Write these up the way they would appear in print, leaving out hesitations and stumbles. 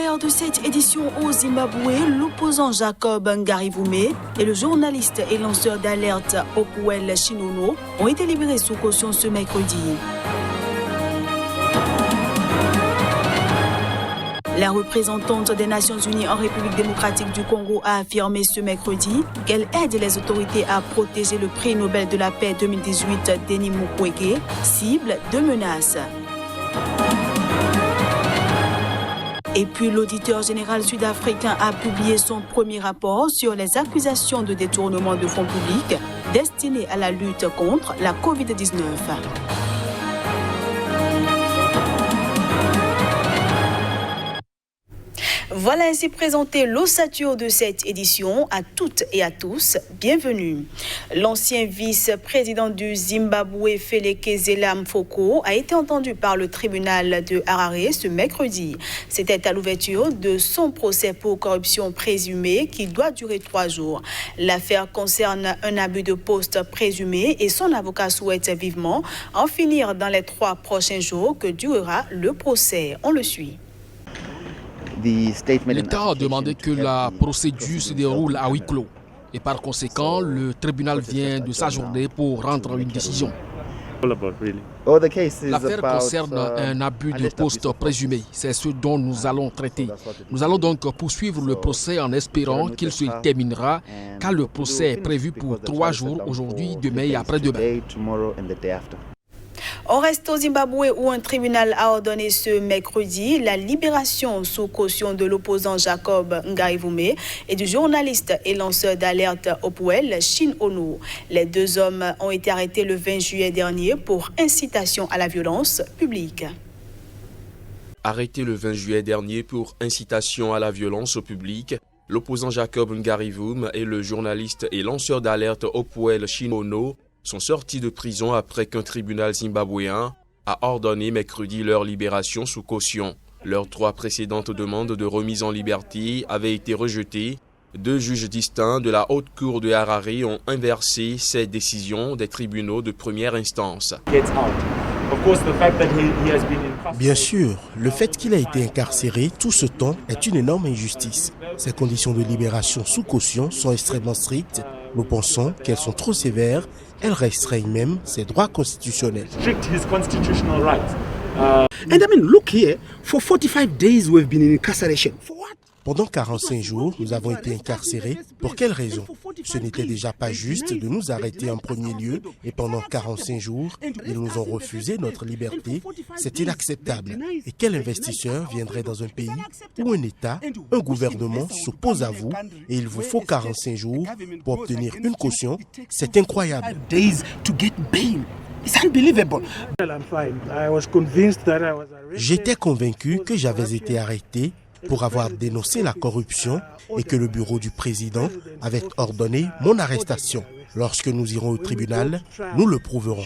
sommaire de cette édition au Zimbabwe, l'opposant Jacob Ngarivume et le journaliste et lanceur d'alerte Opuwele Chinono ont été libérés sous caution ce mercredi. La représentante des Nations Unies en République démocratique du Congo a affirmé ce mercredi qu'elle aide les autorités à protéger le prix Nobel de la paix 2018 Denis Mukwege, cible de menaces. Et puis l'auditeur général sud-africain a publié son premier rapport sur les accusations de détournement de fonds publics destinés à la lutte contre la Covid-19. Voilà ainsi présenté l'ossature de cette édition. À toutes et à tous, bienvenue. L'ancien vice-président du Zimbabwe, Felekezela Mfoko, a été entendu par le tribunal de Harare ce mercredi. C'était à l'ouverture de son procès pour corruption présumée qui doit durer 3 jours. L'affaire concerne un abus de poste présumé et son avocat souhaite vivement en finir dans les 3 prochains jours que durera le procès. On le suit. L'État a demandé que la procédure se déroule à huis clos et par conséquent, le tribunal vient de s'ajourner pour rendre une décision. L'affaire concerne un abus de poste présumé. C'est ce dont nous allons traiter. Nous allons donc poursuivre le procès en espérant qu'il se terminera car le procès est prévu pour 3 jours, aujourd'hui, demain et après-demain. On reste au Zimbabwe où un tribunal a ordonné ce mercredi la libération sous caution de l'opposant Jacob Ngarivume et du journaliste et lanceur d'alerte Opuwele Chinono. Les 2 hommes ont été arrêtés le 20 juillet dernier pour incitation à la violence publique. Arrêté le 20 juillet dernier pour incitation à la violence au public, l'opposant Jacob Ngarivume et le journaliste et lanceur d'alerte Opuwele Chinono sont sortis de prison après qu'un tribunal zimbabwéen a ordonné mercredi leur libération sous caution. Leurs 3 précédentes demandes de remise en liberté avaient été rejetées. 2 juges distincts de la Haute Cour de Harare ont inversé ces décisions des tribunaux de première instance. Bien sûr, le fait qu'il a été incarcéré tout ce temps est une énorme injustice. Ses conditions de libération sous caution sont extrêmement strictes. Nous pensons qu'elles sont trop sévères. Elles restreignent même ses droits constitutionnels. Look here, for 45 days we've been in incarceration. For what? Pendant 45 jours, nous avons été incarcérés. Pour quelle raison? Ce n'était déjà pas juste de nous arrêter en premier lieu et pendant 45 jours, ils nous ont refusé notre liberté. C'est inacceptable. Et quel investisseur viendrait dans un pays où un État, un gouvernement s'oppose à vous et il vous faut 45 jours pour obtenir une caution? C'est incroyable. J'étais convaincu que j'avais été arrêté pour avoir dénoncé la corruption et que le bureau du président avait ordonné mon arrestation. Lorsque nous irons au tribunal, nous le prouverons.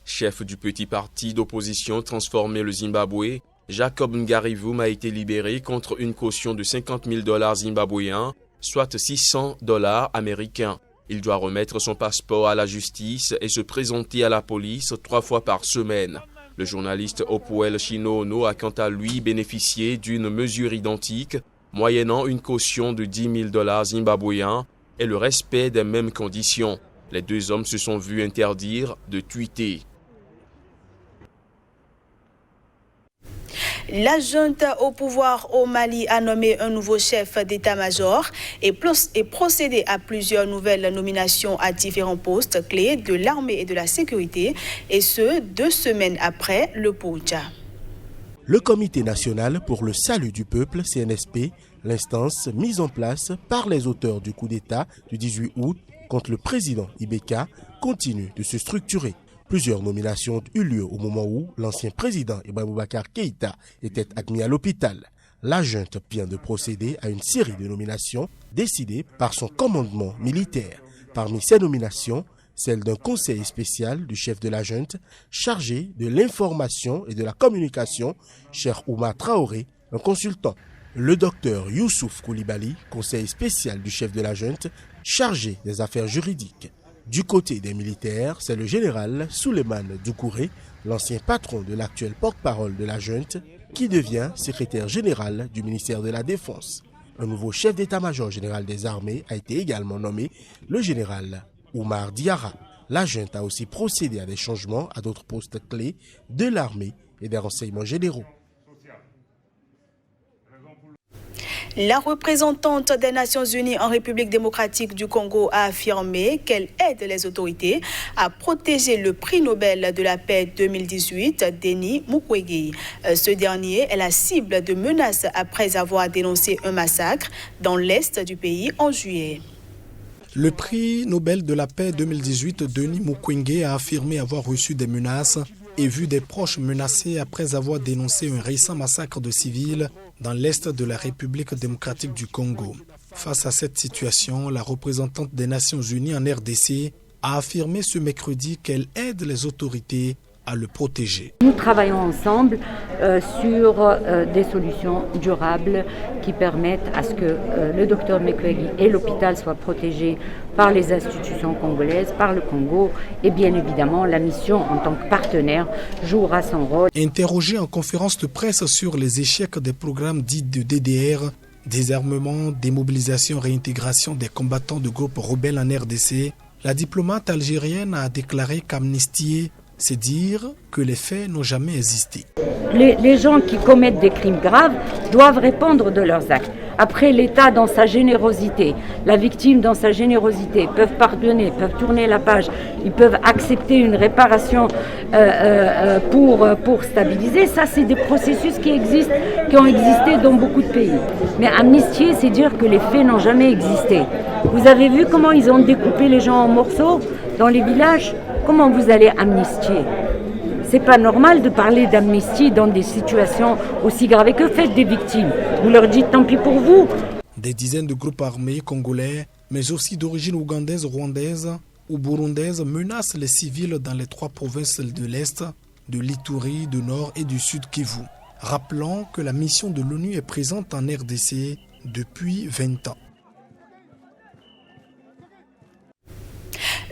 Chef du petit parti d'opposition Transformer le Zimbabwe, Jacob Ngarivume a été libéré contre une caution de $50 000 zimbabwéens, soit $600 américains. Il doit remettre son passeport à la justice et se présenter à la police 3 fois par semaine. Le journaliste Opuwele Chinono a quant à lui bénéficié d'une mesure identique, moyennant une caution de $10 000 zimbabwéens et le respect des mêmes conditions. Les 2 hommes se sont vus interdire de tweeter. La junte au pouvoir au Mali a nommé un nouveau chef d'état-major et procédé à plusieurs nouvelles nominations à différents postes clés de l'armée et de la sécurité, et ce, 2 semaines après le putsch. Le Comité national pour le salut du peuple, CNSP, l'instance mise en place par les auteurs du coup d'État du 18 août contre le président Ibeka, continue de se structurer. Plusieurs nominations ont eu lieu au moment où l'ancien président Ibrahim Boubacar Keïta était admis à l'hôpital. La junte vient de procéder à une série de nominations décidées par son commandement militaire. Parmi ces nominations, celle d'un conseiller spécial du chef de la junte chargé de l'information et de la communication, Cheikh Oumar Traoré, un consultant. Le docteur Youssouf Koulibaly, conseiller spécial du chef de la junte, chargé des affaires juridiques. Du côté des militaires, c'est le général Souleymane Doucouré, l'ancien patron de l'actuel porte-parole de la junte, qui devient secrétaire général du ministère de la Défense. Un nouveau chef d'état-major général des armées a été également nommé, le général Oumar Diarra. La junte a aussi procédé à des changements à d'autres postes clés de l'armée et des renseignements généraux. La représentante des Nations Unies en République démocratique du Congo a affirmé qu'elle aide les autorités à protéger le prix Nobel de la paix 2018, Denis Mukwege. Ce dernier est la cible de menaces après avoir dénoncé un massacre dans l'est du pays en juillet. Le prix Nobel de la paix 2018, Denis Mukwege, a affirmé avoir reçu des menaces et vu des proches menacés après avoir dénoncé un récent massacre de civils dans l'est de la République démocratique du Congo. Face à cette situation, la représentante des Nations Unies en RDC a affirmé ce mercredi qu'elle aide les autorités à le protéger. Nous travaillons ensemble sur des solutions durables qui permettent à ce que le docteur Mukwege et l'hôpital soient protégés par les institutions congolaises, par le Congo, et bien évidemment la mission en tant que partenaire jouera son rôle. Interrogé en conférence de presse sur les échecs des programmes dits de DDR, désarmement, démobilisation, réintégration des combattants de groupes rebelles en RDC, la diplomate algérienne a déclaré qu'amnistier, c'est dire que les faits n'ont jamais existé. Les gens qui commettent des crimes graves doivent répondre de leurs actes. Après, l'État, dans sa générosité, la victime, dans sa générosité, peuvent pardonner, peuvent tourner la page, ils peuvent accepter une réparation pour stabiliser. Ça, c'est des processus qui existent, qui ont existé dans beaucoup de pays. Mais amnistier, c'est dire que les faits n'ont jamais existé. Vous avez vu comment ils ont découpé les gens en morceaux dans les villages ? Comment vous allez amnistier ? C'est pas normal de parler d'amnistie dans des situations aussi graves. Que faites des victimes ? Vous leur dites tant pis pour vous. Des dizaines de groupes armés congolais, mais aussi d'origine ougandaise, rwandaise ou burundaise, menacent les civils dans les 3 provinces de l'Est, de l'Ituri, du Nord et du Sud Kivu. Rappelons que la mission de l'ONU est présente en RDC depuis 20 ans.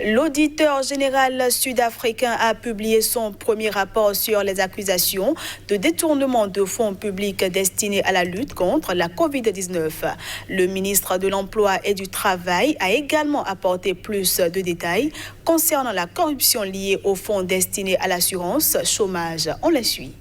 L'auditeur général sud-africain a publié son premier rapport sur les accusations de détournement de fonds publics destinés à la lutte contre la Covid-19. Le ministre de l'Emploi et du Travail a également apporté plus de détails concernant la corruption liée aux fonds destinés à l'assurance chômage. On les suit.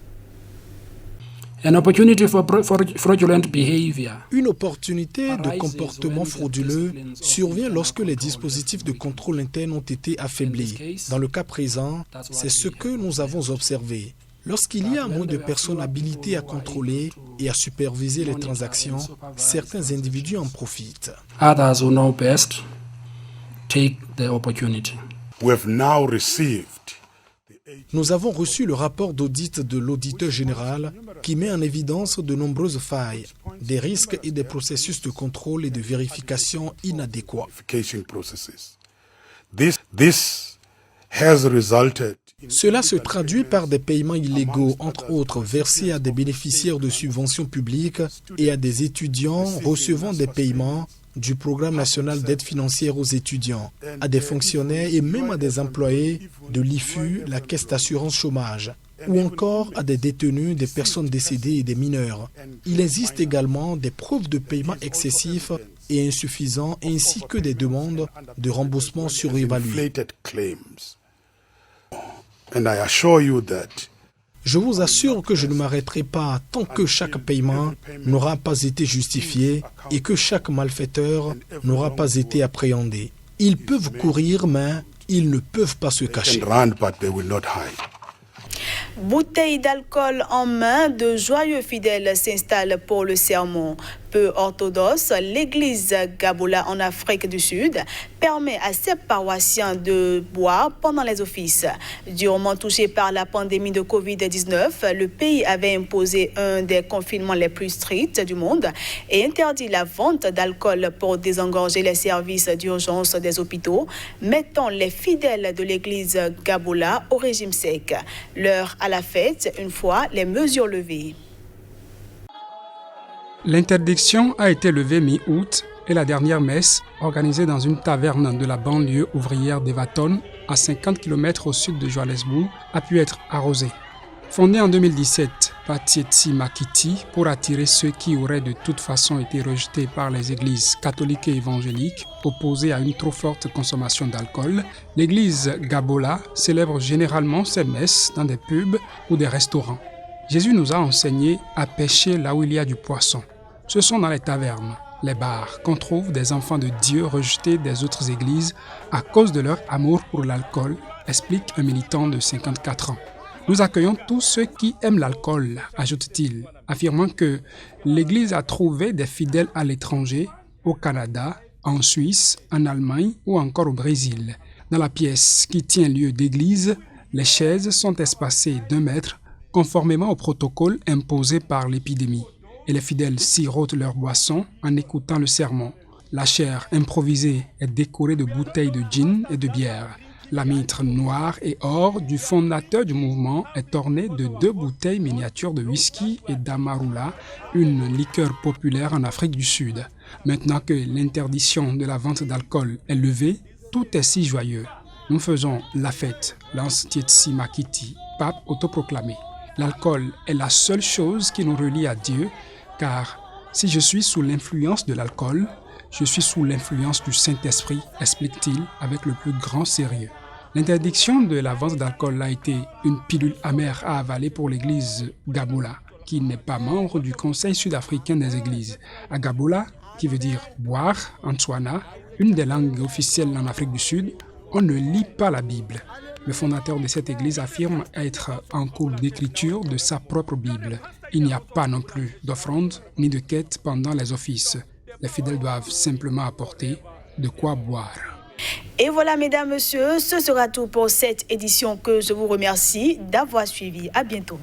An opportunity for fraudulent behavior. Une opportunité de comportement frauduleux survient lorsque les dispositifs de contrôle interne ont été affaiblis. Dans le cas présent, c'est ce que nous avons observé. Lorsqu'il y a moins de personnes habilitées à contrôler et à superviser les transactions, certains individus en profitent. Others who know best take the opportunity. We have now received. Nous avons reçu le rapport d'audit de l'auditeur général qui met en évidence de nombreuses failles, des risques et des processus de contrôle et de vérification inadéquats. Cela se traduit par des paiements illégaux, entre autres versés à des bénéficiaires de subventions publiques et à des étudiants recevant des paiements du Programme national d'aide financière aux étudiants, à des fonctionnaires et même à des employés de l'IFU, la caisse d'assurance chômage, ou encore à des détenus, des personnes décédées et des mineurs. Il existe également des preuves de paiement excessifs et insuffisants, ainsi que des demandes de remboursement surévaluées. Je vous assure que je ne m'arrêterai pas tant que chaque paiement n'aura pas été justifié et que chaque malfaiteur n'aura pas été appréhendé. Ils peuvent courir, mais ils ne peuvent pas se cacher. Bouteilles d'alcool en main, de joyeux fidèles s'installent pour le sermon. Peu orthodoxe, l'église Gabola en Afrique du Sud permet à ses paroissiens de boire pendant les offices. Durement touché par la pandémie de Covid-19, le pays avait imposé un des confinements les plus stricts du monde et interdit la vente d'alcool pour désengorger les services d'urgence des hôpitaux, mettant les fidèles de l'église Gabola au régime sec. L'heure à la fête, une fois les mesures levées. L'interdiction a été levée mi-août et la dernière messe, organisée dans une taverne de la banlieue ouvrière d'Evaton, à 50 km au sud de Johannesburg, a pu être arrosée. Fondée en 2017 par Tsietsi Makiti pour attirer ceux qui auraient de toute façon été rejetés par les églises catholiques et évangéliques opposées à une trop forte consommation d'alcool, l'église Gabola célèbre généralement ses messes dans des pubs ou des restaurants. Jésus nous a enseigné à pêcher là où il y a du poisson. Ce sont dans les tavernes, les bars, qu'on trouve des enfants de Dieu rejetés des autres églises à cause de leur amour pour l'alcool, explique un militant de 54 ans. Nous accueillons tous ceux qui aiment l'alcool, ajoute-t-il, affirmant que l'Église a trouvé des fidèles à l'étranger, au Canada, en Suisse, en Allemagne ou encore au Brésil. Dans la pièce qui tient lieu d'église, les chaises sont espacées d'1 mètre, conformément au protocole imposé par l'épidémie. Et les fidèles sirotent leur boisson en écoutant le sermon. La chaire improvisée est décorée de bouteilles de gin et de bière. La mitre noire et or du fondateur du mouvement est ornée de 2 bouteilles miniatures de whisky et d'amarula, une liqueur populaire en Afrique du Sud. Maintenant que l'interdiction de la vente d'alcool est levée, tout est si joyeux. Nous faisons la fête, lance Tsietsi Makiti, pape autoproclamé. L'alcool est la seule chose qui nous relie à Dieu, car si je suis sous l'influence de l'alcool, je suis sous l'influence du Saint-Esprit, explique-t-il avec le plus grand sérieux. L'interdiction de la vente d'alcool a été une pilule amère à avaler pour l'église Gabola, qui n'est pas membre du Conseil sud-africain des églises. À Gabola, qui veut dire boire en Tswana, une des langues officielles en Afrique du Sud, on ne lit pas la Bible. Le fondateur de cette église affirme être en cours d'écriture de sa propre Bible. Il n'y a pas non plus d'offrande ni de quête pendant les offices. Les fidèles doivent simplement apporter de quoi boire. Et voilà, mesdames, messieurs, ce sera tout pour cette édition que je vous remercie d'avoir suivi. À bientôt.